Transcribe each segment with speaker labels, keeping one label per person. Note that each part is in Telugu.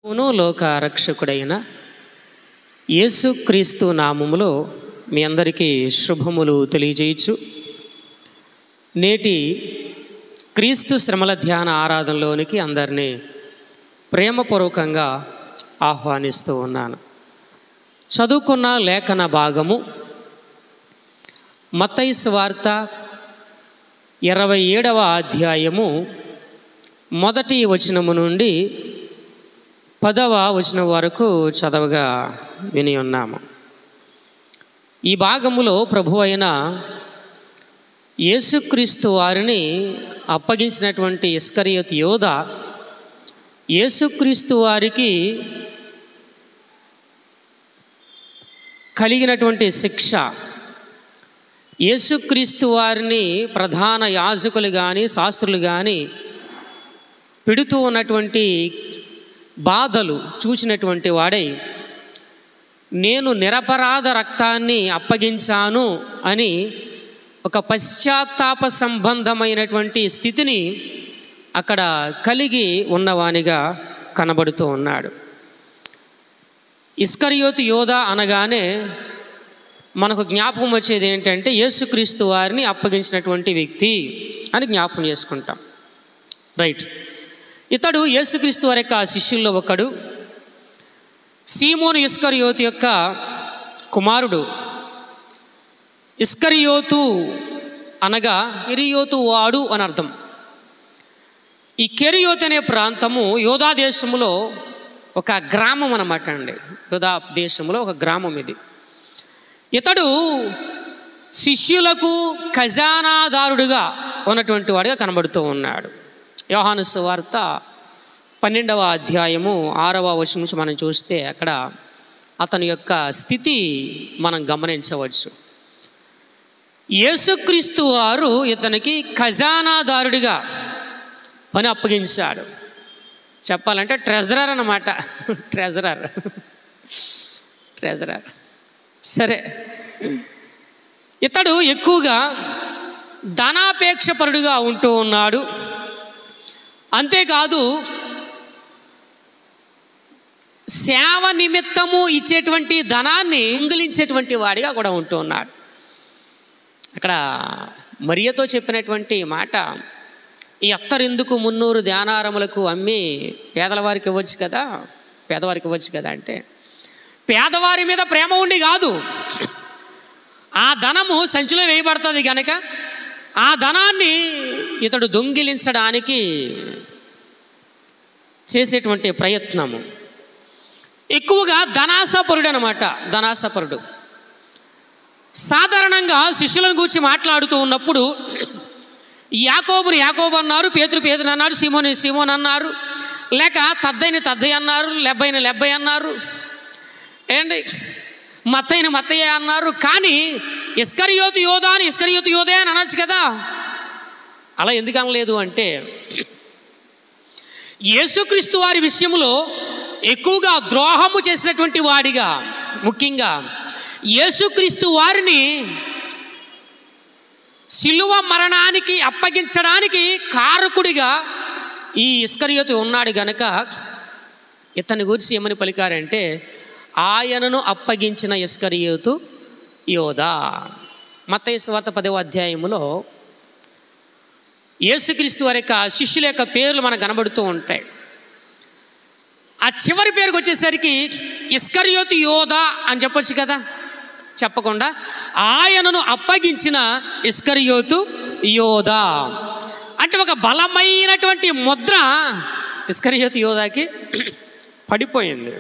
Speaker 1: లోక రక్షకుడైన యేసుక్రీస్తు నామములో మీ అందరికీ శుభములు తెలియజేయచ్చు. నేటి క్రీస్తు శ్రమల ధ్యాన ఆరాధనలోనికి అందరినీ ప్రేమపూర్వకంగా ఆహ్వానిస్తూ ఉన్నాను. చదువుకున్న లేఖన భాగము మత్తయి సువార్త 27వ అధ్యాయము మొదటి వచనము నుండి 10వ వచనం వరకు చదవగా విని ఉన్నాము. ఈ భాగములో ప్రభు అయిన యేసుక్రీస్తు వారిని అప్పగించినటువంటి ఇస్కరియోతు యోధ యేసుక్రీస్తు వారికి కలిగినటువంటి శిక్ష, యేసుక్రీస్తు వారిని ప్రధాన యాజకులు కానీ శాస్త్రులు కానీ పెడుతూ ఉన్నటువంటి బాధలు చూసినటువంటి వాడై, నేను నిరపరాధ రక్తాన్ని అప్పగించాను అని ఒక పశ్చాత్తాప సంబంధమైనటువంటి స్థితిని అక్కడ కలిగి ఉన్నవానిగా కనబడుతూ ఉన్నాడు. ఇస్కరియోతు యోధ అనగానే మనకు జ్ఞాపకం వచ్చేది ఏంటంటే యేసుక్రీస్తు వారిని అప్పగించినటువంటి వ్యక్తి అని జ్ఞాపకం చేసుకుంటాం. రైట్. ఇతడు యేసుక్రీస్తు వారి యొక్క శిష్యుల్లో ఒకడు. సీమోను ఇస్కరియోతు యొక్క కుమారుడు. ఇస్కరియోతు అనగా కెరియోతు వాడు అని అర్థం. ఈ కెరియోతు అనే ప్రాంతము యోధా దేశంలో ఒక గ్రామం అన్నమాట అండి. యోధా దేశంలో ఒక గ్రామం ఇది. ఇతడు శిష్యులకు ఖజానాదారుడుగా ఉన్నటువంటి వాడిగా కనబడుతూ ఉన్నాడు. యోహాను సువార్త 12వ అధ్యాయము 6వ వచనం నుంచి మనం చూస్తే అక్కడ అతని యొక్క స్థితి మనం గమనించవచ్చు. యేసుక్రీస్తు వారు ఇతనికి ఖజానాదారుడిగా పని అప్పగించాడు. చెప్పాలంటే ట్రెజరర్ అన్నమాట. ట్రెజరర్. సరే, ఇతడు ఎక్కువగా ధనాపేక్షపరుడుగా ఉంటూ ఉన్నాడు. అంతేకాదు, సేవ నిమిత్తము ఇచ్చేటువంటి ధనాన్ని ఇంగిలించేటువంటి వాడిగా కూడా ఉంటూ ఉన్నాడు. అక్కడ మరియతో చెప్పినటువంటి మాట, ఈ అత్తరెందుకు 300 ధ్యానారములకు అమ్మి పేదవారికి ఇవ్వచ్చు కదా అంటే, పేదవారి మీద ప్రేమ ఉండి కాదు, ఆ ధనము సంచిలో వేయబడుతుంది కనుక ఆ ధనాన్ని ఇతడు దొంగిలించడానికి చేసేటువంటి ప్రయత్నము. ఎక్కువగా ధనాసపరుడు అనమాట. ధనాసపరుడు సాధారణంగా శిష్యులను గురించి మాట్లాడుతూ ఉన్నప్పుడు యాకోబుని యాకోబు అన్నారు, పేతురు అన్నారు, సీమోన్ అన్నారు, లేక తద్దయ్య అన్నారు, లెబ్బయ్య అన్నారు, ఏంటి మత్తయ్య అన్నారు. కానీ ఇస్కరియోతు యోధే అని అనొచ్చు కదా. అలా ఎందుకు అనలేదు అంటే, యేసుక్రీస్తు వారి విషయంలో ఎక్కువగా ద్రోహము చేసినటువంటి వాడిగా, ముఖ్యంగా యేసుక్రీస్తు వారిని సిలువ మరణానికి అప్పగించడానికి కారకుడిగా ఈ ఇస్కరియోతు ఉన్నాడు గనక ఇతని గురించి ఏమని పలికారంటే, ఆయనను అప్పగించిన ఇస్కరియోతు యోధ. మత్తయి సువార్త 10వ అధ్యాయములో యేసుక్రీస్తు వారి యొక్క శిష్యుల యొక్క పేర్లు మనకు కనబడుతూ ఉంటాయి. ఆ చివరి పేరుకు వచ్చేసరికి ఇస్కరియోతు యోధ అని చెప్పొచ్చు కదా. చెప్పకుండా ఆయనను అప్పగించిన ఇస్కరియోతు యోధ అంటే ఒక బలమైనటువంటి ముద్ర ఇస్కరియోతు యోధాకి పడిపోయింది.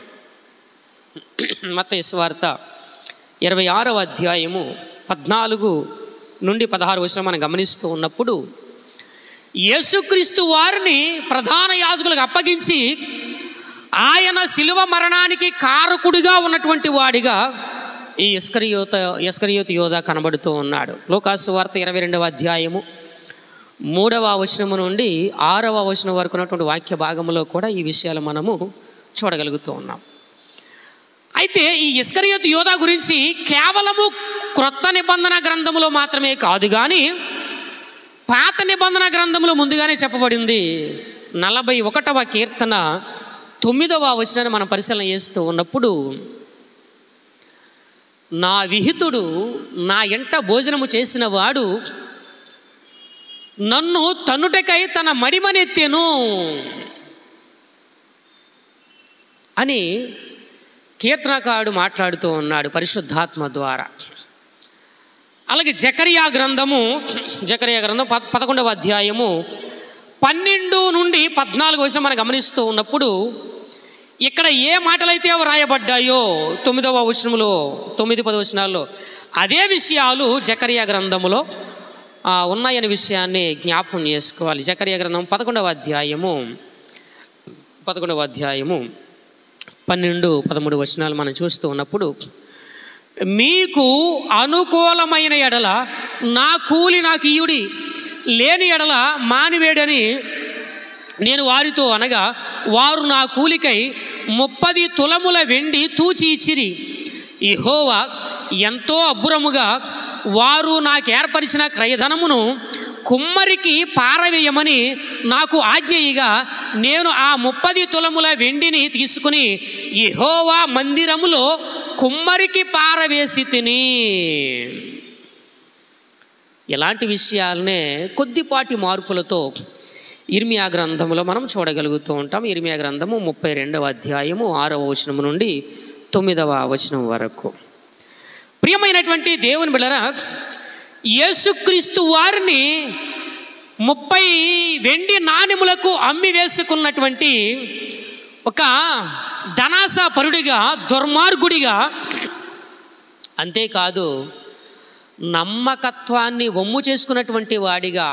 Speaker 1: మత్తయి సువార్త 26వ అధ్యాయము 14 నుండి 16 వచనం మనం గమనిస్తూ ఉన్నప్పుడు, యేసుక్రీస్తు వారిని ప్రధాన యాజకులకు అప్పగించి ఆయన శిలువ మరణానికి కారకుడిగా ఉన్నటువంటి వాడిగా ఈ ఇస్కరియోతు యోధ కనబడుతూ ఉన్నాడు. లూకాసు వార్త 22వ అధ్యాయము 3వ వచనము నుండి 6వ వచనం వరకు ఉన్నటువంటి వాక్య భాగంలో కూడా ఈ విషయాలు మనము చూడగలుగుతూ ఉన్నాం. అయితే ఈ ఇస్కరియోతు యోధ గురించి కేవలము క్రొత్త నిబంధన గ్రంథములో మాత్రమే కాదు కానీ పాత నిబంధన గ్రంథంలో ముందుగానే చెప్పబడింది. 41వ కీర్తన 9వ వచనాన్ని మనం పరిశీలన చేస్తూ ఉన్నప్పుడు, నా విహితుడు నా ఎంట భోజనము చేసిన వాడు నన్ను తన్నుటకై తన మడిమనెత్తెను అని కీర్తనకారుడు మాట్లాడుతూ ఉన్నాడు పరిశుద్ధాత్మ ద్వారా. అలాగే జకరియా గ్రంథం 11వ అధ్యాయము 12 నుండి 14 వచనం మనం గమనిస్తూ ఉన్నప్పుడు, ఇక్కడ ఏ మాటలైతే వ్రాయబడ్డాయో 9వ వచనంలో 9-10 వచనాల్లో అదే విషయాలు జకరియా గ్రంథములో ఉన్నాయనే విషయాన్ని జ్ఞాపకం చేసుకోవాలి. జకరియా గ్రంథం 11వ అధ్యాయము 12-13 వచనాలు మనం చూస్తూ ఉన్నప్పుడు, మీకు అనుకూలమైన ఎడల నా కూలి నాకు ఇయ్యుడి, లేని ఎడల మానివేడని నేను వారితో అనగా, వారు నా కూలికై 30 తులముల వెండి తూచి ఇచ్చిరి. యెహోవా ఎంతో అబ్బురముగా వారు నాకు ఏర్పరిచిన క్రయధనమును కుమ్మరికి పారవేయమని నాకు ఆజ్ఞయిగా, నేను ఆ 30 తులముల వెండిని తీసుకుని యెహోవా మందిరములో కుమ్మరికి పారవేసి తిని. ఇలాంటి విషయాలనే కొద్దిపాటి మార్పులతో ఇర్మియా గ్రంథంలో మనం చూడగలుగుతూ ఉంటాం. ఇర్మియా గ్రంథము 32వ అధ్యాయము 6వ వచనం నుండి 9వ వచనం వరకు. ప్రియమైనటువంటి దేవుని బిడ్డలారా, యేసుక్రీస్తు వారిని 30 వెండి నాణెములకు అమ్మి వేసుకున్నటువంటి ఒక ధనాసపరుడిగా, దుర్మార్గుడిగా, అంతేకాదు నమ్మకత్వాన్ని వమ్ము చేసుకున్నటువంటి వాడిగా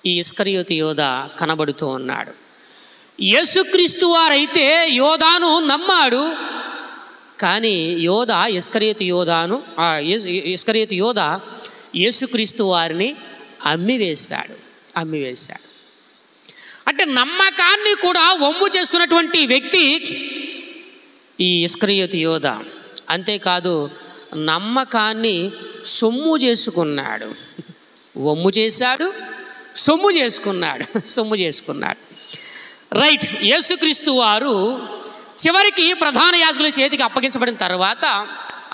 Speaker 1: ఈ ఇస్కరియోతు యోధ కనబడుతూ ఉన్నాడు. యేసుక్రీస్తు వారైతే యోధాను నమ్మాడు, కానీ ఇస్కరియోతు యోధ యేసుక్రీస్తు వారిని అమ్మివేశాడు. అంటే నమ్మకాన్ని కూడా వమ్ము చేస్తున్నటువంటి వ్యక్తి ఈ ఇస్కరియోతు యోధ. అంతేకాదు నమ్మకాన్ని సొమ్ము చేసుకున్నాడు. వమ్ము చేశాడు, సొమ్ము చేసుకున్నాడు. రైట్. యేసుక్రీస్తు వారు చివరికి ప్రధాన యాజకుల చేతికి అప్పగించబడిన తర్వాత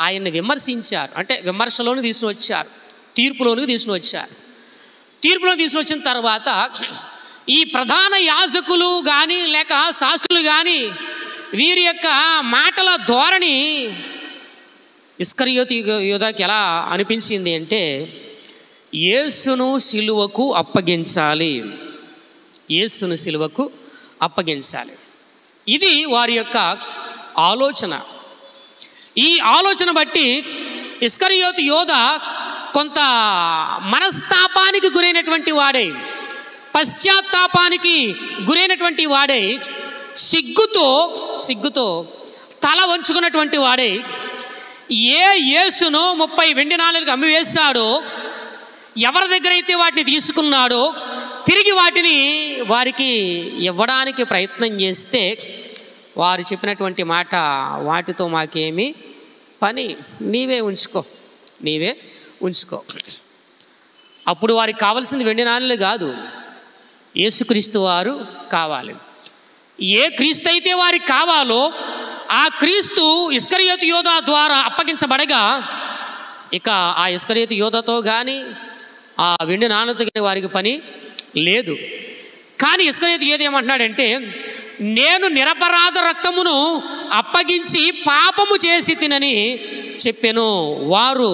Speaker 1: ఆయన్ని విమర్శించారు. అంటే విమర్శలోని తీసుకుని వచ్చారు, తీర్పులోనికి తీసుకుని వచ్చిన తర్వాత ఈ ప్రధాన యాజకులు కానీ లేక శాస్త్రులు కానీ వీరి యొక్క మాటల ధోరణి ఇస్కరియోతు యోధాకి ఎలా అనిపించింది అంటే, యేసును సిలువకు అప్పగించాలి. ఇది వారి యొక్క ఆలోచన. ఈ ఆలోచన బట్టి ఇస్కరియోతు యోధ కొంత మనస్తాపానికి గురైనటువంటి వాడై, పశ్చాత్తాపానికి గురైనటువంటి వాడై, సిగ్గుతో తల వంచుకున్నటువంటి వాడై, యేసును 30 వెండి నాణేలకు అమ్మివేశాడో, ఎవరి దగ్గర అయితే వాటిని తీసుకున్నాడో తిరిగి వాటిని వారికి ఇవ్వడానికి ప్రయత్నం చేస్తే వారు చెప్పినటువంటి మాట, వాటితో మాకేమీ పని, నీవే ఉంచుకో. అప్పుడు వారికి కావాల్సింది వెండి నాణేలు కాదు, యేసుక్రీస్తు వారు కావాలి. ఏ క్రీస్తు అయితే వారికి కావాలో ఆ క్రీస్తు ఇస్కరియోతు యోధ ద్వారా అప్పగించబడగా, ఇక ఆ ఇస్కరియోతు యోధతో కానీ ఆ వెండి నాణేలతో కానీ వారికి పని లేదు. కానీ ఇస్కరియోతు యోధ ఏమంటున్నాడంటే, నేను నిరపరాధ రక్తమును అప్పగించి పాపము చేసి తినని చెప్పెను. వారు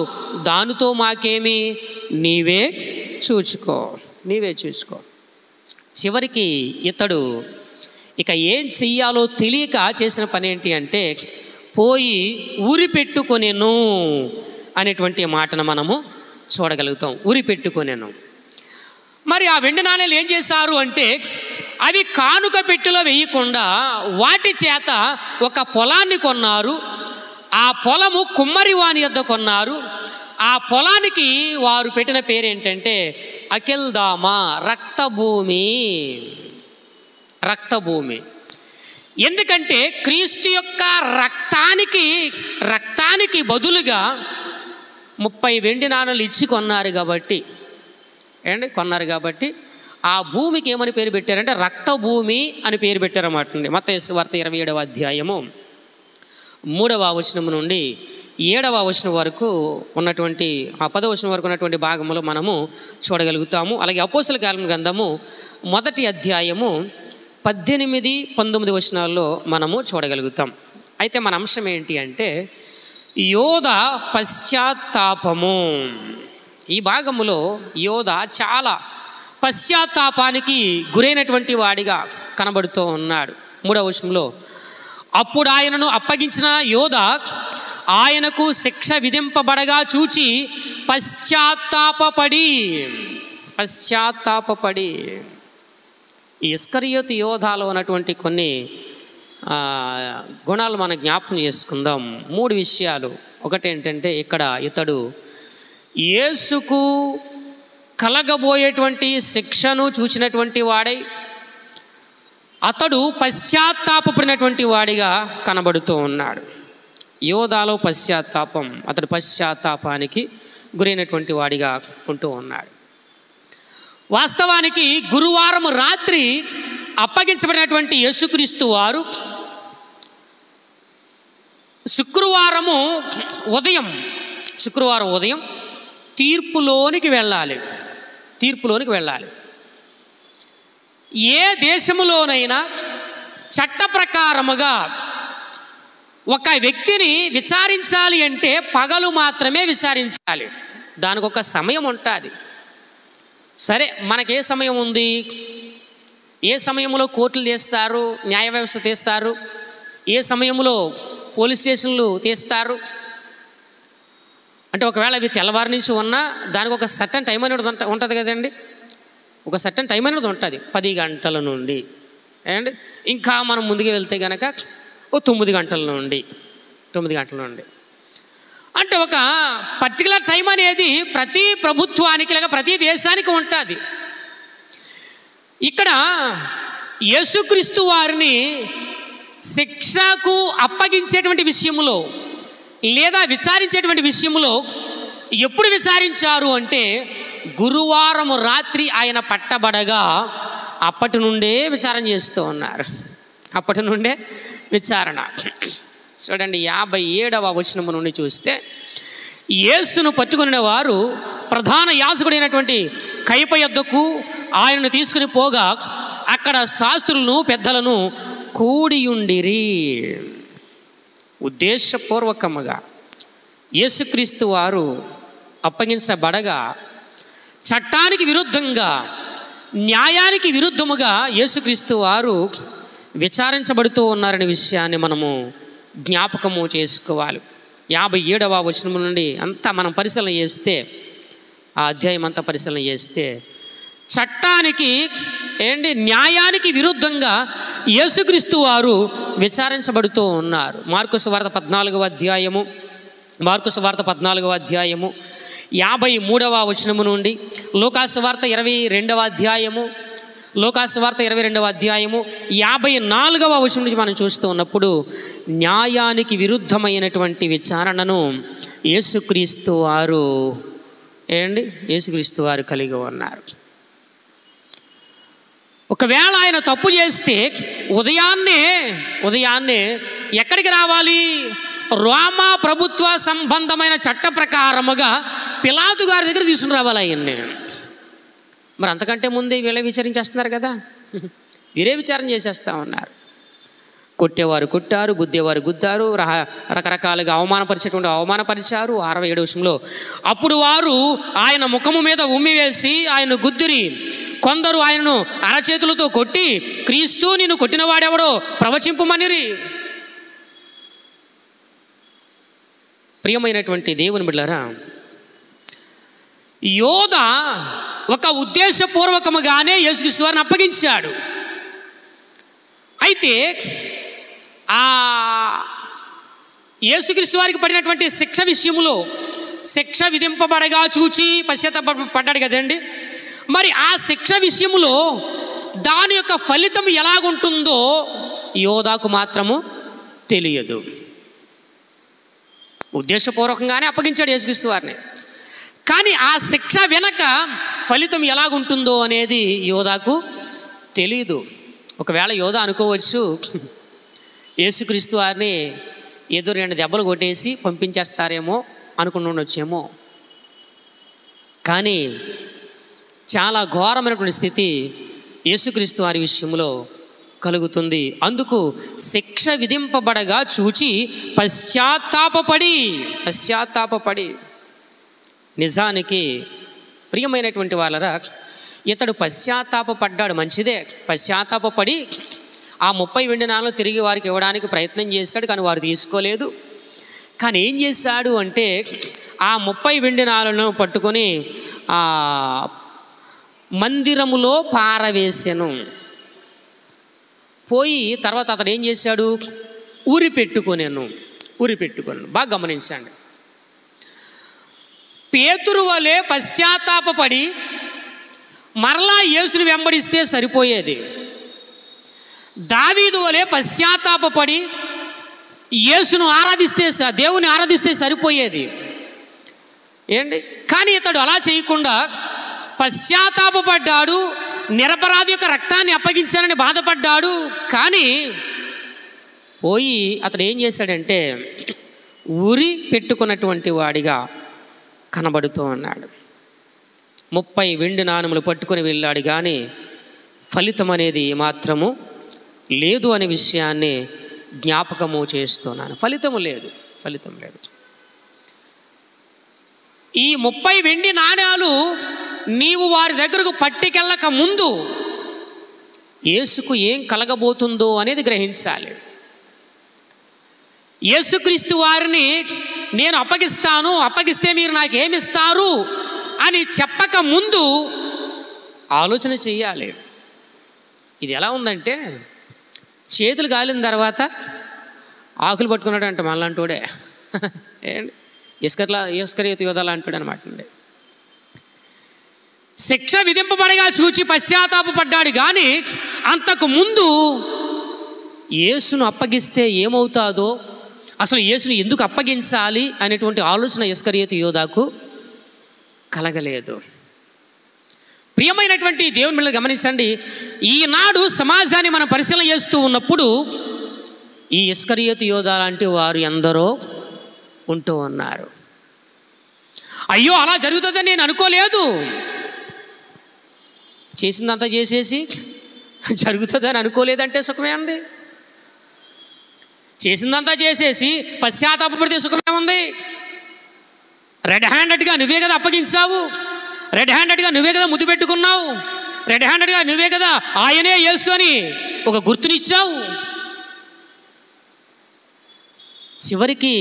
Speaker 1: దానితో మాకేమి, నీవే చూచుకో. చివరికి ఇతడు ఇక ఏం చెయ్యాలో తెలియక చేసిన పని ఏంటి అంటే, పోయి ఉరి పెట్టుకొనెను అనేటువంటి మాటను మనము చూడగలుగుతాం. ఉరి పెట్టుకొనెను. మరి ఆ వెండి నాణేలు ఏం చేశారు అంటే, అవి కానుక పెట్టెలో వేయకుండా వాటి చేత ఒక పొలాన్ని కొన్నారు. ఆ పొలము కుమ్మరి వాని యొద్ద కొన్నారు. ఆ పొలానికి వారు పెట్టిన పేరేంటంటే అకెల్దామా, రక్తభూమి. ఎందుకంటే క్రీస్తు యొక్క రక్తానికి బదులుగా 30 వెండి నాణేలు ఇచ్చి కొన్నారు కాబట్టి ఆ భూమికి ఏమని పేరు పెట్టారంటే రక్త భూమి అని పేరు పెట్టారన్నమాట అండి. మత్తయి సువార్త 27వ అధ్యాయము 3వ వచనం నుండి 7వ వచనం వరకు ఉన్నటువంటి ఆ 10వ వచనం వరకు ఉన్నటువంటి భాగంలో మనము చూడగలుగుతాము. అలాగే అపోస్తల కార్యముల గ్రంథము 1వ అధ్యాయము 18, 19 వచనాల్లో మనము చూడగలుగుతాం. అయితే మన అంశం ఏంటి అంటే యోధ పశ్చాత్తాపము. ఈ భాగములో యోధ చాలా పశ్చాత్తాపానికి గురైనటువంటి వాడిగా కనబడుతూ ఉన్నాడు. 3వ వచనంలో అప్పుడు ఆయనను అప్పగించిన యోధ ఆయనకు శిక్ష విధింపబడగా చూచి పశ్చాత్తాపపడి ఈ ఇస్కరియోతు యోధాలో ఉన్నటువంటి కొన్ని గుణాలు మనం జ్ఞాపకం చేసుకుందాం. 3 విషయాలు. ఒకటి ఏంటంటే ఇక్కడ ఇతడు యేసుకు కలగబోయేటువంటి శిక్షను చూచినటువంటి వాడై అతడు పశ్చాత్తాపడినటువంటి వాడిగా కనబడుతూ ఉన్నాడు. యోధాలో పశ్చాత్తాపం, అతడు పశ్చాత్తాపానికి గురైనటువంటి వాడిగా ఉంటూ ఉన్నాడు. వాస్తవానికి గురువారం రాత్రి అప్పగించబడినటువంటి యేసుక్రీస్తు వారు శుక్రవారం ఉదయం తీర్పులోనికి వెళ్ళాలి. ఏ దేశములోనైనా చట్ట ప్రకారముగా ఒక వ్యక్తిని విచారించాలి అంటే పగలు మాత్రమే విచారించాలి. దానికి ఒక సమయం ఉంటుంది. సరే, మనకే సమయం ఉంది? ఏ సమయంలో కోర్టులు తీస్తారు, న్యాయ వ్యవస్థ తీస్తారు, ఏ సమయంలో పోలీస్ స్టేషన్లు తీస్తారు అంటే ఒకవేళ అవి తెల్లవారి నుంచి ఉన్నా దానికి ఒక సర్టన్ టైం అనేది ఉంటుంది కదండి. ఒక సర్టన్ టైం అనేది ఉంటుంది 10 గంటల నుండి. అండ్ ఇంకా మనం ముందుకు వెళ్తే కనుక 9 గంటల నుండి అంటే ఒక పర్టికులర్ టైం అనేది ప్రతి ప్రభుత్వానికి లేక ప్రతి దేశానికి ఉంటుంది. ఇక్కడ యేసుక్రీస్తు వారిని శిక్షకు అప్పగించేటువంటి విషయంలో లేదా విచారించేటువంటి విషయంలో ఎప్పుడు విచారించారు అంటే గురువారం రాత్రి ఆయన పట్టబడగా అప్పటి నుండే విచారణ చేస్తూ ఉన్నారు. చూడండి 57వ వచనం నుండి చూస్తే యేసును పట్టుకున్న వారు ప్రధాన యాజకుడైనటువంటి కయప యొద్దకు ఆయనను తీసుకుని పోగా అక్కడ శాస్త్రులను పెద్దలను కూడియుండిరి. ఉద్దేశపూర్వకముగా యేసుక్రీస్తు వారు అప్పగించబడగా చట్టానికి విరుద్ధంగా న్యాయానికి విరుద్ధముగా యేసుక్రీస్తు వారు విచారించబడుతూ ఉన్నారనే విషయాన్ని మనము జ్ఞాపకము చేసుకోవాలి. 57వ వచనం నుండి అంతా మనం పరిశీలన చేస్తే, ఆ అధ్యాయం అంతా పరిశీలన చేస్తే చట్టానికి న్యాయానికి విరుద్ధంగా యేసుక్రీస్తు వారు విచారించబడుతూ ఉన్నారు. మార్కు సువార్త 14వ అధ్యాయము 53వ వచనము నుండి, లూకాసు వార్త 22వ అధ్యాయము 54వ వచనం నుంచి మనం చూస్తూ ఉన్నప్పుడు న్యాయానికి విరుద్ధమైనటువంటి విచారణను యేసుక్రీస్తు వారు కలిగి ఉన్నారు. ఒకవేళ ఆయన తప్పు చేస్తే ఉదయాన్నే ఎక్కడికి రావాలి? రోమా ప్రభుత్వ సంబంధమైన చట్ట ప్రకారముగా పిలాతు గారి దగ్గర తీసుకుని రావాలి ఆయన్ని. మరి అంతకంటే ముందే వీళ్ళే విచారించేస్తున్నారు కదా, వీరే విచారణ చేసేస్తూ ఉన్నారు. కొట్టేవారు కొట్టారు, గుద్దేవారు గుద్దారు, రకరకాలుగా అవమానపరిచారు. 67వ వచనంలో అప్పుడు వారు ఆయన ముఖము మీద ఉమ్మి వేసి ఆయన గుద్దిరి. కొందరు ఆయనను అరచేతులతో కొట్టి క్రీస్తు నిన్ను కొట్టినవాడెవడో ప్రవచింపుమనిరి. ప్రియమైనటువంటి దేవుని బిడ్డలారా, యోధ ఒక ఉద్దేశపూర్వకముగానే యేసుక్రీస్తు వారిని అప్పగించాడు. అయితే ఆ యేసుక్రీస్తు వారికి పడినటువంటి శిక్ష విషయంలో శిక్ష విధింపబడగా చూచి పశ్చాత్తాపడ్డాడు కదండి. మరి ఆ శిక్ష విషయంలో దాని యొక్క ఫలితం ఎలాగుంటుందో యోధాకు మాత్రము తెలియదు. ఉద్దేశపూర్వకంగానే అప్పగించాడు యేసుక్రీస్తు వారిని. కానీ ఆ శిక్ష వెనక ఫలితం ఎలాగుంటుందో అనేది యోధాకు తెలీదు. ఒకవేళ యోధా అనుకోవచ్చు, యేసుక్రీస్తు వారిని ఏదో 2 దెబ్బలు కొట్టేసి పంపించేస్తారేమో అనుకుంటుండొచ్చేమో. కానీ చాలా ఘోరమైనటువంటి స్థితి యేసుక్రీస్తు వారి విషయంలో కలుగుతుంది. అందుకు శిక్ష విధింపబడగా చూచి పశ్చాత్తాపపడి నిజానికి ప్రియమైనటువంటి వాళ్ళరా, ఇతడు పశ్చాత్తాపడ్డాడు, మంచిదే. పశ్చాత్తాపడి ఆ 30 వెండి నాణాలు తిరిగి వారికి ఇవ్వడానికి ప్రయత్నం చేశాడు, కానీ వారు తీసుకోలేదు. కానీ ఏం చేశాడు అంటే ఆ 30 వెండి నాణాలను పట్టుకొని మందిరములో పారవేసెను. పోయి తర్వాత అతడు ఏం చేశాడు, ఊరి పెట్టుకొనేను. బాగా గమనించండి. పేతురు వలె పశ్చాత్తాపడి మరలా యేసుని వెంబడిస్తే సరిపోయేది. దావీదు వలె పశ్చాత్తాపడి యేసును ఆరాధిస్తే, దేవుని ఆరాధిస్తే సరిపోయేది ఏంటి. కానీ ఇతడు అలా చేయకుండా పశ్చాత్తాపడ్డాడు, నిరపరాధి యొక్క రక్తాన్ని అప్పగించానని బాధపడ్డాడు. కానీ పోయి అతడు ఏం చేశాడంటే ఉరి పెట్టుకున్నటువంటి వాడిగా కనబడుతూ ఉన్నాడు. 30 వెండి నాణములు పట్టుకొని వెళ్ళాడు, కానీ ఫలితం అనేది మాత్రము లేదు అనే విషయాన్ని జ్ఞాపకము చేస్తున్నాను. ఫలితం లేదు. ఈ 30 వెండి నాణాలు నీవు వారి దగ్గరకు పట్టుకెళ్ళక ముందు యేసుకు ఏం కలగబోతుందో అనేది గ్రహించాలి. యేసుక్రీస్తు వారిని నేను అప్పగిస్తే మీరు నాకేమిస్తారు అని చెప్పక ముందు ఆలోచన చెయ్యాలి. ఇది ఎలా ఉందంటే, చేతులు కాలిన తర్వాత ఆకులు పట్టుకున్నాడు అంటే మనలాంటోడే ఏంటి, ఇస్కరియోతు యోధా లాంటివాడు అనమాట అండి. శిక్ష విధింపబడగా చూచి పశ్చాత్తాపడ్డాడు, కానీ అంతకు ముందు యేసును అప్పగిస్తే ఏమవుతాదో, అసలు యేసును ఎందుకు అప్పగించాలి అనేటువంటి ఆలోచన ఇస్కరియోతు యోధాకు కలగలేదు. ప్రియమైనటువంటి దేవుని బిడ్డలు గమనించండి, ఈనాడు సమాజాన్ని మనం పరిశీలన చేస్తూ ఉన్నప్పుడు ఈ ఇస్కరియోతు యోధా లాంటి వారు ఎందరో ఉంటూ ఉన్నారు. అయ్యో అలా జరుగుతుందని నేను అనుకోలేదు, చేసిందంతా చేసేసి జరుగుతుందని అనుకోలేదంటే సుఖమే ఉంది. చేసిందంతా చేసేసి పశ్చాత్తాపడితే సుఖమే ఉంది. రెడ్ హ్యాండెడ్గా నువ్వే కదా అప్పగించావు, రెడ్ హ్యాండెడ్గా నువ్వే కదా ముద్దు పెట్టుకున్నావు, రెడ్ హ్యాండెడ్గా నువ్వే కదా ఆయనే యేసు అని ఒక గుర్తునిచ్చావు. చివరికి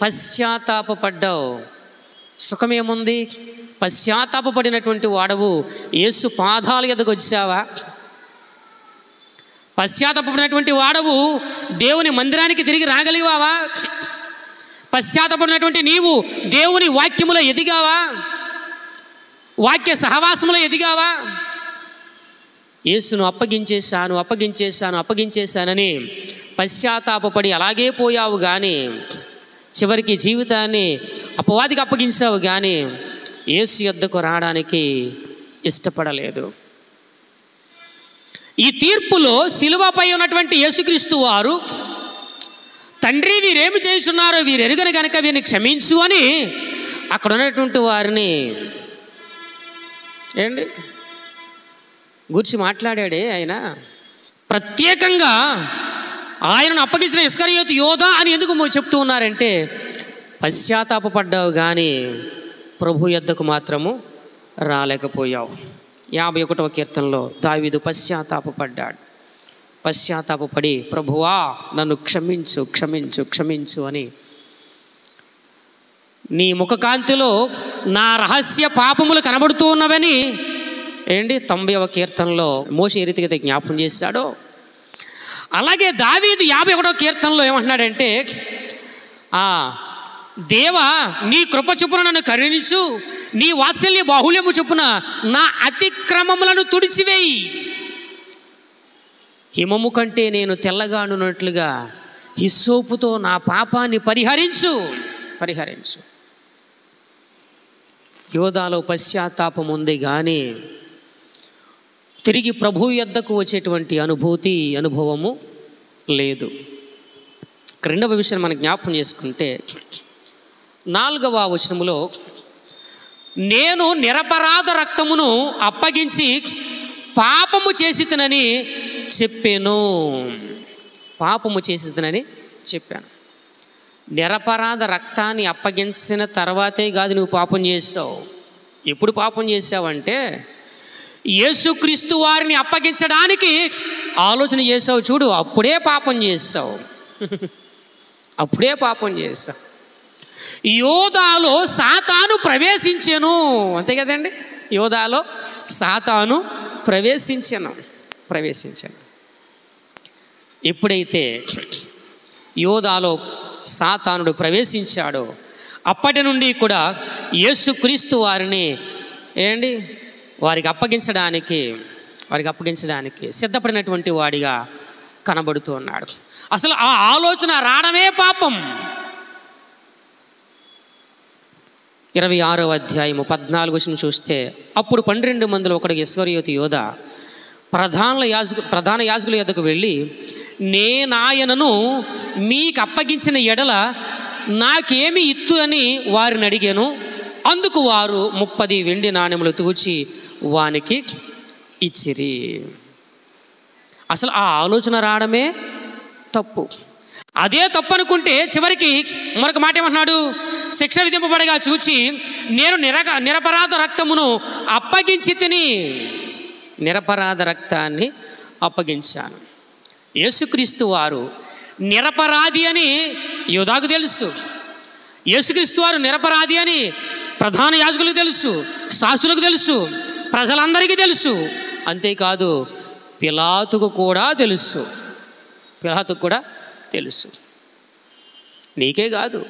Speaker 1: పశ్చాత్తాపడ్డావు, సుఖమేముంది? పశ్చాత్తాపడినటువంటి వాడవు యేసు పాదాల ఎదుగు వచ్చావా? పశ్చాత్తాపడినటువంటి వాడవు దేవుని మందిరానికి తిరిగి రాగలిగావా? పశ్చాత్తాపడినటువంటి నీవు దేవుని వాక్యములో ఎదిగావా? వాక్య సహవాసములో ఎదిగావా? యేసును అప్పగించేశానని పశ్చాత్తాపడి అలాగే పోయావు, కానీ చివరికి జీవితాన్ని అపవాదికి అప్పగించావు, కానీ యేసు యొద్దకు రావడానికి ఇష్టపడలేదు. ఈ తీర్పులో సిలువపై ఉన్నటువంటి యేసుక్రీస్తు వారు, తండ్రి వీరేమి చేయుచున్నారో వీరు ఎరుగని గనుక వీరిని క్షమించు అని అక్కడ ఉన్నటువంటి వారిని గురించి మాట్లాడాడే. ఆయన ప్రత్యేకంగా ఆయనను అప్పగించిన ఇస్కరియోతు యోధా అని ఎందుకు చెప్తూ ఉన్నారంటే, పశ్చాత్తాపడ్డావు కానీ ప్రభు యొద్దకు మాత్రము రాలేకపోయావు. 51వ కీర్తనలో దావీదు పశ్చాత్తాపడి ప్రభువా నన్ను క్షమించు అని నీ ముఖకాంతిలో నా రహస్య పాపములు కనబడుతూ ఉన్నవని 90వ కీర్తనలో మోషే ఏ రీతిగా జ్ఞాపకం చేశాడో, అలాగే దావీదు 51వ కీర్తనలో ఏమంటున్నాడంటే, దేవా నీ కృప చొప్పున నన్ను కరుణించు, నీ వాత్సల్య బాహుళ్యము చొప్పున నా అతిక్రమములను తుడిచివేయి, హిమము కంటే నేను తెల్లగానున్నట్లుగా హిస్సోపుతో నా పాపాన్ని పరిహరించు. యోధాలో పశ్చాత్తాపం ఉంది, కానీ తిరిగి ప్రభు యొద్దకు వచ్చేటువంటి అనుభవము లేదు. రెండవ విషయం మనం జ్ఞాపకం చేసుకుంటే 4వ వచనములో, నేను నిరపరాధ రక్తమును అప్పగించి పాపము చేసితినని చెప్పాను. పాపము చేసితినని చెప్పాను. నిరపరాధ రక్తాన్ని అప్పగించిన తర్వాతే కాదు నువ్వు పాపం చేసావు. ఎప్పుడు పాపం చేసావంటే యేసుక్రీస్తు వారిని అప్పగించడానికి ఆలోచన చేసావు చూడు, అప్పుడే పాపం చేసావు. అప్పుడే పాపం చేసావు. యోధాలో సాతాను ప్రవేశించెను, అంతే కదండి. యోధాలో సాతాను ప్రవేశించాను. ఎప్పుడైతే యోధాలో సాతానుడు ప్రవేశించాడో అప్పటి నుండి కూడా యేసుక్రీస్తు వారిని వారికి అప్పగించడానికి సిద్ధపడినటువంటి వాడిగా కనబడుతూ ఉన్నాడు. అసలు ఆ ఆలోచన రావడమే పాపం. 26వ అధ్యాయము 14వ వచనం చూస్తే, అప్పుడు 12 మందిలో ఒకడు ఇస్కరియోతు యోధ ప్రధాన యాజకుల యొద్దకు వెళ్ళి, నేనాయనను మీకు అప్పగించిన ఎడల నాకేమి ఇత్తు అని వారిని అడిగాను. అందుకు వారు 30 వెండి నాణెములు తూచి వానికి ఇచ్చిరి. అసలు ఆ ఆలోచన రావడమే తప్పు. అదే తప్పు అనుకుంటే చివరికి మరొక మాట ఏమంటున్నాడు, శిక్ష విధింపబడగా చూచి నేను నిరపరాధ రక్తమును అప్పగించి తిని, నిరపరాధ రక్తాన్ని అప్పగించాను. యేసుక్రీస్తు వారు నిరపరాధి అని యోధాకు తెలుసు. యేసుక్రీస్తు వారు నిరపరాధి అని ప్రధాన యాజకులకు తెలుసు, శాస్త్రులకు తెలుసు, ప్రజలందరికీ తెలుసు. అంతేకాదు పిలాతుకు కూడా తెలుసు. నీకే కాదు,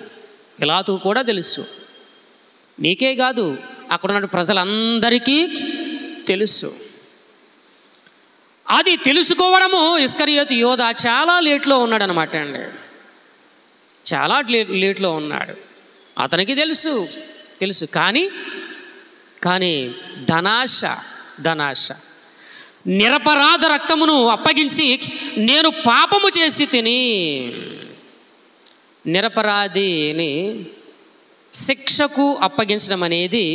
Speaker 1: పిలాతుకు కూడా తెలుసు. నీకే కాదు, అక్కడ ఉన్న ప్రజలందరికీ తెలుసు. అది తెలుసుకోవడము ఇస్కరియోతు యోధ చాలా లేట్లో ఉన్నాడు అనమాట అండి. చాలా లేట్లో ఉన్నాడు. అతనికి తెలుసు కానీ ధనాశ నిరపరాధ రక్తమును అప్పగించి నేను పాపము చేసి తిని, నిరపరాధిని శిక్షకు అప్పగించడం అనేది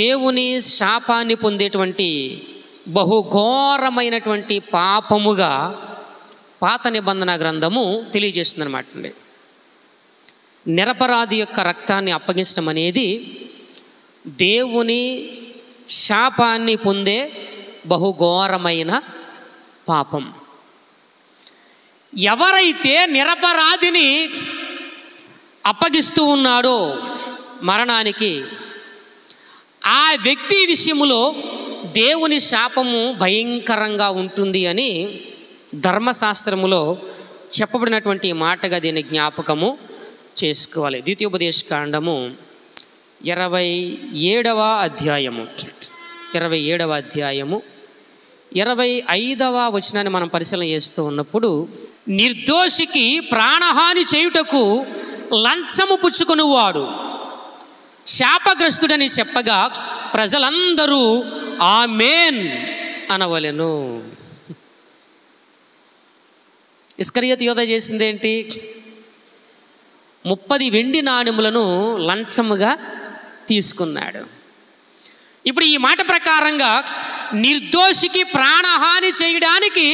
Speaker 1: దేవుని శాపాన్ని పొందేటువంటి బహుఘోరమైనటువంటి పాపముగా పాత నిబంధన గ్రంథము తెలియజేస్తుంది అనమాట అండి. నిరపరాధి యొక్క రక్తాన్ని అప్పగించడం అనేది దేవుని శాపాన్ని పొందే బహుఘోరమైన పాపం. ఎవరైతే నిరపరాధిని అప్పగిస్తూ ఉన్నాడో మరణానికి, ఆ వ్యక్తి విషయములో దేవుని శాపము భయంకరంగా ఉంటుంది అని ధర్మశాస్త్రములో చెప్పబడినటువంటి మాటగా దీన్ని జ్ఞాపకము చేసుకోవాలి. ద్వితీయోపదేశకాండము 27వ అధ్యాయము 25వ వచనాన్ని మనం పరిశీలన చేస్తూ ఉన్నప్పుడు, నిర్దోషికి ప్రాణహాని చేయుటకు లంచము పుచ్చుకొనివాడు శాపగ్రస్తుడని చెప్పగా ప్రజలందరూ ఆమేన్ అనవలెను. ఇస్కరియోతు యోధ చేసిందేంటి? 30 వెండి నాణెములను లంచముగా తీసుకున్నాడు. ఇప్పుడు ఈ మాట ప్రకారంగా నిర్దోషికి ప్రాణహాని చేయడానికి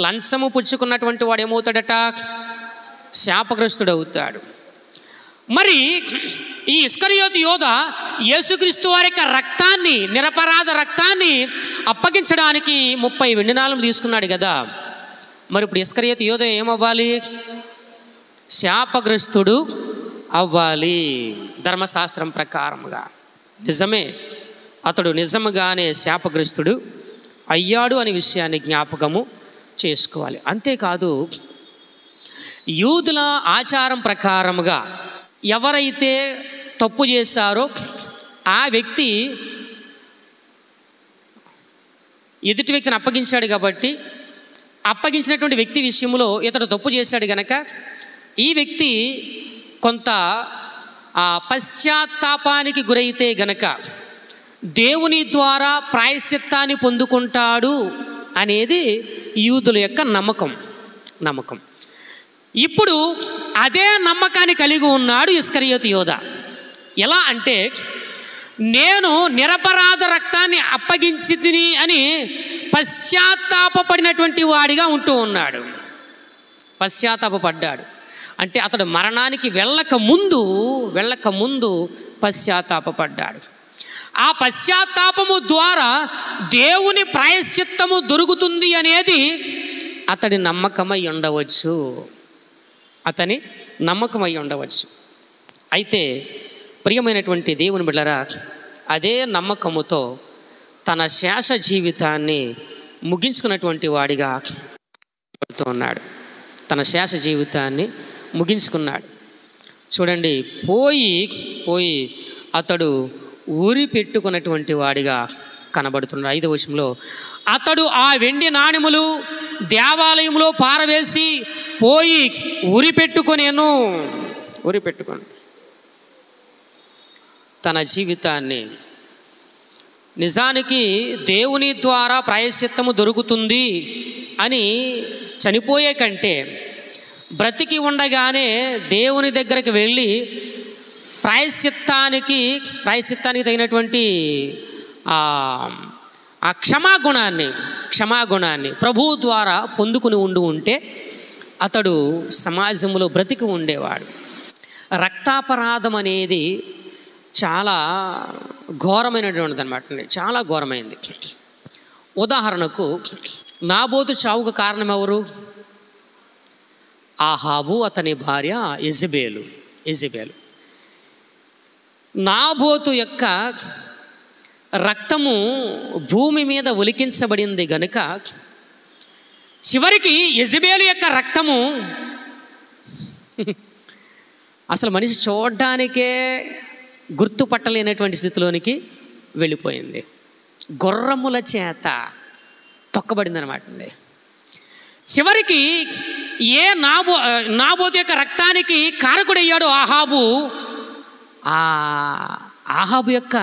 Speaker 1: లంచము పుచ్చుకున్నటువంటి వాడు ఏమవుతాడట? శాపగ్రస్తుడవుతాడు. మరి ఈ ఇస్కరియోతు యోధ యేసుక్రీస్తు వారి యొక్క రక్తాన్ని, నిరపరాధ రక్తాన్ని అప్పగించడానికి 30 వెండి నాణెములు తీసుకున్నాడు కదా. మరి ఇప్పుడు ఇస్కరియోతు యోధ ఏమవ్వాలి? శాపగ్రస్తుడు అవ్వాలి ధర్మశాస్త్రం ప్రకారముగా. నిజమే, అతడు నిజముగానే శాపగ్రస్తుడు అయ్యాడు అనే విషయాన్ని జ్ఞాపకము చేసుకోవాలి. అంతేకాదు, యూదుల ఆచారం ప్రకారముగా ఎవరైతే తప్పు చేశారో ఆ వ్యక్తి ఎదుటి వ్యక్తిని అప్పగించాడు కాబట్టి, అప్పగించినటువంటి వ్యక్తి విషయంలో ఇతడు తప్పు చేశాడు గనక ఈ వ్యక్తి కొంత ఆ పశ్చాత్తాపానికి గురైతే గనక దేవుని ద్వారా ప్రాయశ్చిత్తాన్ని పొందుకుంటాడు అనేది యూదుల యొక్క నమ్మకం. ఇప్పుడు అదే నమ్మకాన్ని కలిగి ఉన్నాడు ఇస్కరియోతు యోధా. ఎలా అంటే, నేను నిరపరాధ రక్తాన్ని అప్పగించితిని అని పశ్చాత్తాపడినటువంటి వాడిగా ఉంటూ ఉన్నాడు. పశ్చాత్తాపడ్డాడు అంటే అతడు మరణానికి వెళ్ళక ముందు పశ్చాత్తాపడ్డాడు. ఆ పశ్చాత్తాపము ద్వారా దేవుని ప్రాయశ్చిత్తము దొరుకుతుంది అనేది అతడి నమ్మకమై ఉండవచ్చు. అయితే ప్రియమైనటువంటి దేవుని బిడ్డలారా, అదే నమ్మకముతో తన శేష జీవితాన్ని ముగించుకున్నటువంటి వాడిగా ఉన్నాడు. తన శేష జీవితాన్ని ముగించుకున్నాడు. చూడండి, పోయి అతడు ఊరి పెట్టుకున్నటువంటి వాడిగా కనబడుతున్నాడు. 5వ వచనంలో, అతడు ఆ వెండి నాణెములు దేవాలయంలో పారవేసి పోయి ఊరి పెట్టుకొని తన జీవితాన్ని, నిజానికి దేవుని ద్వారా ప్రాయశ్చిత్తము దొరుకుతుంది అని చనిపోయే కంటే బ్రతికి ఉండగానే దేవుని దగ్గరికి వెళ్ళి ప్రాయశ్చిత్తానికి తగినటువంటి ఆ క్షమాగుణాన్ని ప్రభువు ద్వారా పొందుకుని ఉంటే అతడు సమాజంలో బ్రతికి ఉండేవాడు. రక్తాపరాధం అనేది చాలా ఘోరమైనటువంటిది అన్నమాట. చాలా ఘోరమైంది. ఉదాహరణకు, నాబోతు చావుకు కారణం ఎవరు? ఆహాబు, అతని భార్య యెజబెలు. నాబోతు యొక్క రక్తము భూమి మీద ఒలికించబడింది గనుక చివరికి యెజబెలు యొక్క రక్తము అసలు మనిషి చూడడానికే గుర్తుపట్టలేనటువంటి స్థితిలోనికి వెళ్ళిపోయింది. గుర్రముల చేత తొక్కబడింది అనమాట అండి. చివరికి నాబోతు యొక్క రక్తానికి కారకుడయ్యాడు ఆహాబు యొక్క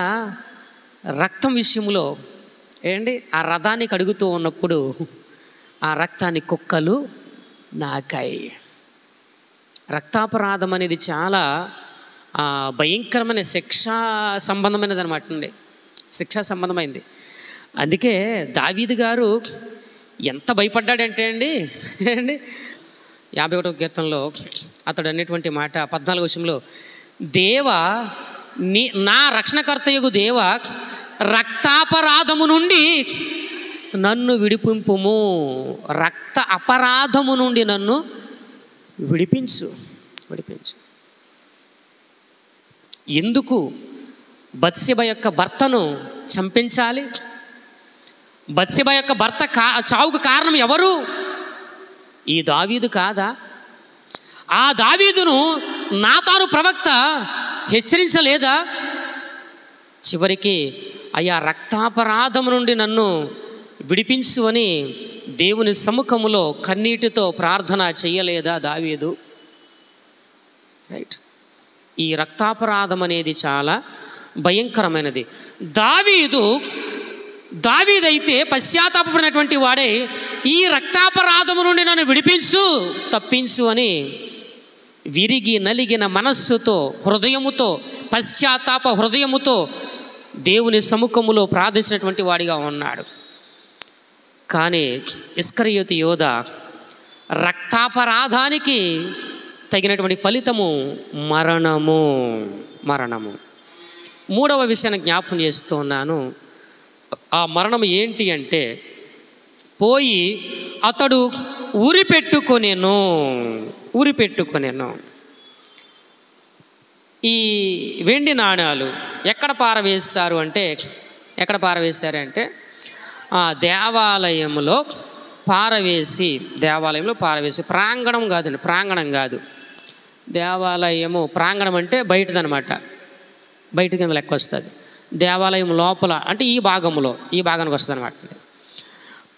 Speaker 1: రక్తం విషయంలో ఆ రథాన్ని కడుగుతూ ఉన్నప్పుడు ఆ రక్తాన్ని కుక్కలు నాకాయి. రక్తాపరాధం అనేది చాలా భయంకరమైన శిక్షా సంబంధమైనది అనమాట అండి. శిక్షా సంబంధమైంది. అందుకే దావీదు గారు ఎంత భయపడ్డాడంటే అండి 51వ కీర్తనలో అతడు అనేటువంటి మాట 14వ వచనంలో, దేవా నా రక్షణకర్తయగు దేవా, రక్తాపరాధము నుండి నన్ను విడిపింపుము, రక్త అపరాధము నుండి నన్ను విడిపించు. ఎందుకు బత్షెబ యొక్క భర్తను చంపించాలి? బత్షెబ యొక్క భర్త చావుకు కారణం ఎవరు? ఈ దావీదు కాదా? ఆ దావీదును నాతాను ప్రవక్త హెచ్చరించలేదా? చివరికి అయ్యా రక్తాపరాధము నుండి నన్ను విడిపించు అని దేవుని సముఖములో కన్నీటితో ప్రార్థన చేయలేదా దావీదు? రైట్. ఈ రక్తాపరాధం అనేది చాలా భయంకరమైనది. దావీదైతే పశ్చాత్తాపడినటువంటి వాడే ఈ రక్తాపరాధము నుండి నన్ను తప్పించు అని విరిగి నలిగిన మనస్సుతో, పశ్చాత్తాప హృదయముతో దేవుని సముఖములో ప్రార్థించినటువంటి వాడిగా ఉన్నాడు. కానీ ఇస్కరియోతు యోధా రక్తాపరాధానికి తగినటువంటి ఫలితము మరణము. 3వ విషయాన్ని జ్ఞాపకం చేస్తూ ఉన్నాను. ఆ మరణం ఏంటి అంటే, పోయి అతడు ఊరి పెట్టుకొనెను. ఈ వెండి నాణాలు ఎక్కడ పారవేశారంటే దేవాలయంలో పారవేసి, ప్రాంగణం కాదు. దేవాలయము ప్రాంగణం అంటే బయటదనమాట, బయట కింద లెక్క వస్తుంది. దేవాలయం లోపల అంటే ఈ భాగానికి వస్తుంది అనమాట.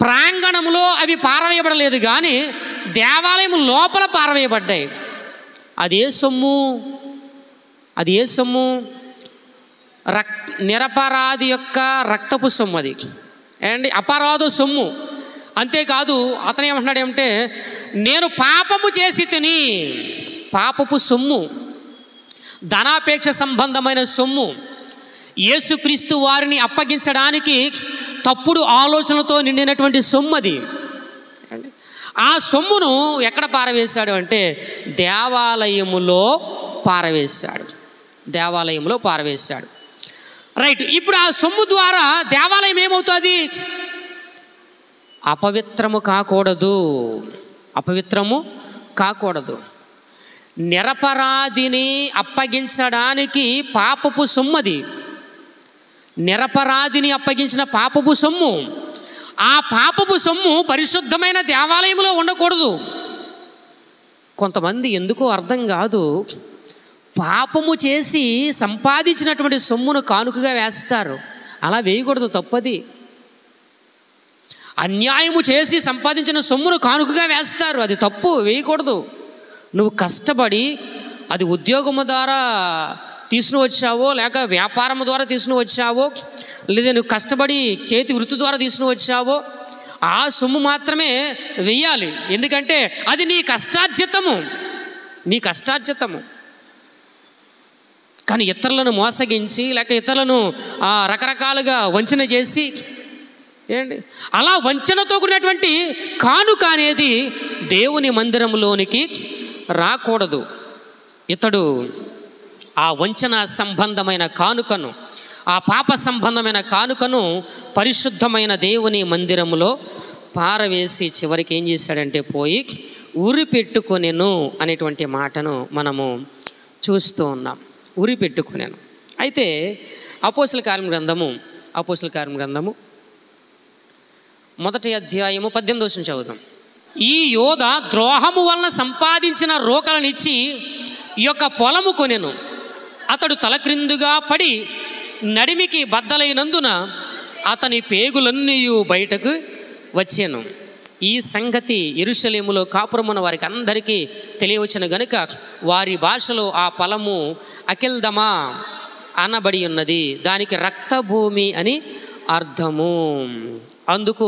Speaker 1: ప్రాంగణంలో అవి పారవేయబడలేదు, కానీ దేవాలయం లోపల పారవేయబడ్డాయి. అదే సొమ్ము అది ఏ సొమ్ము? నిరపరాధి యొక్క రక్తపు సొమ్ము అది. అండ్ అపరాధ సొమ్ము. అంతేకాదు అతను ఏమంటున్నాడు ఏమంటే, నేను పాపము చేసి తిని, పాపపు సొమ్ము, ధనాపేక్ష సంబంధమైన సొమ్ము, యేసుక్రీస్తు వారిని అప్పగించడానికి తప్పుడు ఆలోచనలతో నిండినటువంటి సొమ్ము అది. ఆ సొమ్మును ఎక్కడ పారవేశాడు అంటే దేవాలయములో పారవేశాడు. దేవాలయంలో పారవేశాడు. రైట్. ఇప్పుడు ఆ సొమ్ము ద్వారా దేవాలయం ఏమవుతుంది? అపవిత్రము కాకూడదు. అపవిత్రము కాకూడదు. నిరపరాధిని అప్పగించడానికి పాపపు సొమ్మది. నిరపరాధిని అప్పగించిన పాపపు సొమ్ము. ఆ పాపపు సొమ్ము పరిశుద్ధమైన దేవాలయంలో ఉండకూడదు. కొంతమంది ఎందుకో అర్థం కాదు, పాపము చేసి సంపాదించినటువంటి సొమ్మును కానుకగా వేస్తారు. అలా వేయకూడదు, తప్పది. అన్యాయము చేసి సంపాదించిన సొమ్మును కానుకగా వేస్తారు, అది తప్పు, వేయకూడదు. నువ్వు కష్టపడి, అది ఉద్యోగము ద్వారా తీసుకుని వచ్చావో, లేక వ్యాపారము ద్వారా తీసుకుని వచ్చావో, లేదా నువ్వు కష్టపడి చేతి వృత్తి ద్వారా తీసుకుని వచ్చావో, ఆ సొమ్ము మాత్రమే వెయ్యాలి. ఎందుకంటే అది నీ కష్టార్జితము, నీ కష్టార్జితము. కానీ ఇతరులను మోసగించి, లేక ఇతరులను రకరకాలుగా వంచన చేసి, ఏంటి అలా వంచనతో కూడినటువంటి కానుక అనేది దేవుని మందిరంలోనికి రాకూడదు. ఇతడు ఆ వంచన సంబంధమైన కానుకను, ఆ పాప సంబంధమైన కానుకను పరిశుద్ధమైన దేవుని మందిరములో పారవేసి చివరికి ఏం చేశాడంటే పోయి ఉరి పెట్టుకొనెను అనేటువంటి మాటను మనము చూస్తూ ఉన్నాం. ఉరి పెట్టుకొనెను. అయితే అపోస్తల కార్యం గ్రంథము మొదటి అధ్యాయము 18వ వచనం చదువుతాం. ఈ యోధ ద్రోహము వలన సంపాదించిన రోకలనిచ్చి ఈ యొక్క పొలము కొనెను. అతడు తలక్రిందుగా పడి నడిమికి బద్దలైనందున అతని పేగులన్నీ బయటకు వచ్చాను. ఈ సంగతి యెరూషలేములో కాపురమున వారికి అందరికీ తెలియవచ్చును గనుక వారి భాషలో ఆ పొలము అకెల్దమా అనబడి ఉన్నది. దానికి రక్తభూమి అని అర్థము. అందుకు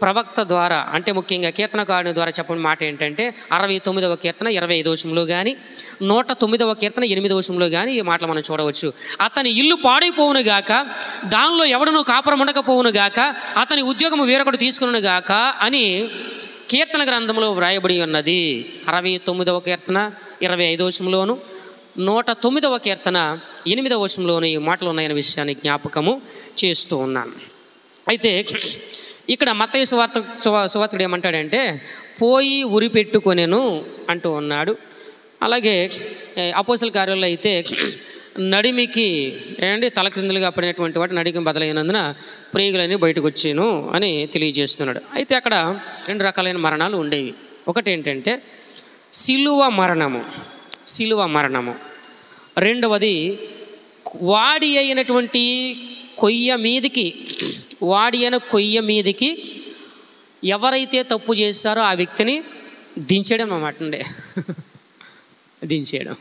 Speaker 1: ప్రవక్త ద్వారా, అంటే ముఖ్యంగా కీర్తనకారుని ద్వారా చెప్పిన మాట ఏంటంటే 69వ కీర్తన 25వ వచనంలో కానీ 109వ కీర్తన 8వ వచనంలో కానీ ఈ మాటలు మనం చూడవచ్చు. అతని ఇల్లు పాడైపోవును గాక, దానిలో ఎవడనూ కాపురం ఉండకపోవును గాక, అతని ఉద్యోగము వేరొకటి తీసుకును గాక అని కీర్తన గ్రంథంలో వ్రాయబడి ఉన్నది. 69వ కీర్తన 25వ వచనంలోను 109వ కీర్తన 8వ వచనంలోను ఈ మాటలు ఉన్నాయనే విషయాన్ని జ్ఞాపకము చేస్తూ ఉన్నాను. అయితే ఇక్కడ మత్తయి సువార్తుడు ఏమంటాడంటే పోయి ఉరి పెట్టుకొనెను అంటూ ఉన్నాడు. అలాగే అపోస్తల కార్యాల్లో అయితే నడిమికి తలక్రిందులుగా పడినటువంటి వాటి నడికి బదలైనందున ప్రేగులని బయటకు వచ్చాను అని తెలియజేస్తున్నాడు. అయితే అక్కడ 2 రకాలైన మరణాలు ఉండేవి. ఒకటి ఏంటంటే శిలువ మరణము. రెండవది వాడి అయినటువంటి కొయ్య మీదికి ఎవరైతే తప్పు చేశారో ఆ వ్యక్తిని దించేయడం అన్నమాట అండి. దించేయడం.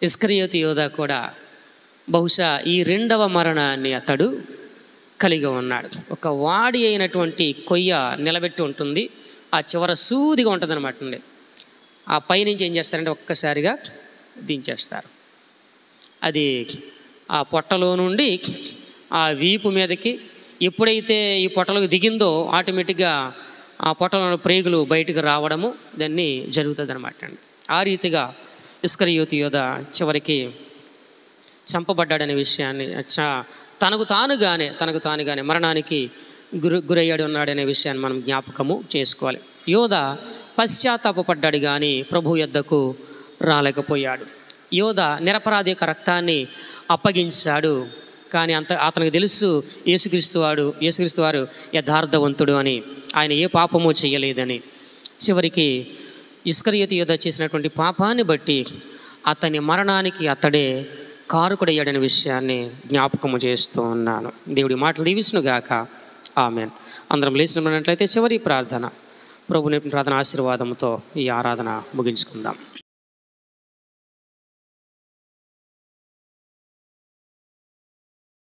Speaker 1: ఇస్కరియోతు యోధా కూడా బహుశా ఈ 2వ మరణాన్ని అతడు కలిగి ఉన్నాడు. ఒక వాడి అయినటువంటి కొయ్య నిలబెట్టి ఉంటుంది, ఆ చివర సూదిగా ఉంటుంది అనమాట అండి. ఆ పైనుంచి ఏం చేస్తారంటే ఒక్కసారిగా దించేస్తారు. అది ఆ పొట్టలో నుండి ఆ వీపు మీదకి ఎప్పుడైతే ఈ పొట్టలోకి దిగిందో ఆటోమేటిక్గా ఆ పొట్టలో ప్రేగులు బయటకు రావడము దాన్ని జరుగుతుంది అనమాట అండి. ఆ రీతిగా ఇస్కరియోతు యోధా చివరికి చంపబడ్డాడనే విషయాన్ని తనకు తానుగానే మరణానికి గురయ్యాడు ఉన్నాడనే విషయాన్ని మనం జ్ఞాపకము చేసుకోవాలి. యోధా పశ్చాత్తాపడ్డాడు కానీ ప్రభు యొద్దకు రాలేకపోయాడు. యోధా నిరపరాధి యొక్క రక్తాన్ని అప్పగించాడు, కానీ అతనికి తెలుసు యేసుక్రీస్తు వారు యథార్థవంతుడు అని, ఆయన ఏ పాపము చేయలేదని. చివరికి ఇస్కరియోతు యోధా చేసినటువంటి పాపాన్ని బట్టి అతని మరణానికి అతడే కారకుడయ్యాడనే విషయాన్ని జ్ఞాపకము చేస్తూ ఉన్నాను. దేవుడి మాటలు దీవించునుగాక. ఆమేన్. అందరం లేచినట్లయితే చివరి ప్రార్థన, ప్రభుని ప్రార్థన ఆశీర్వాదంతో ఈ ఆరాధన ముగించుకుందాం.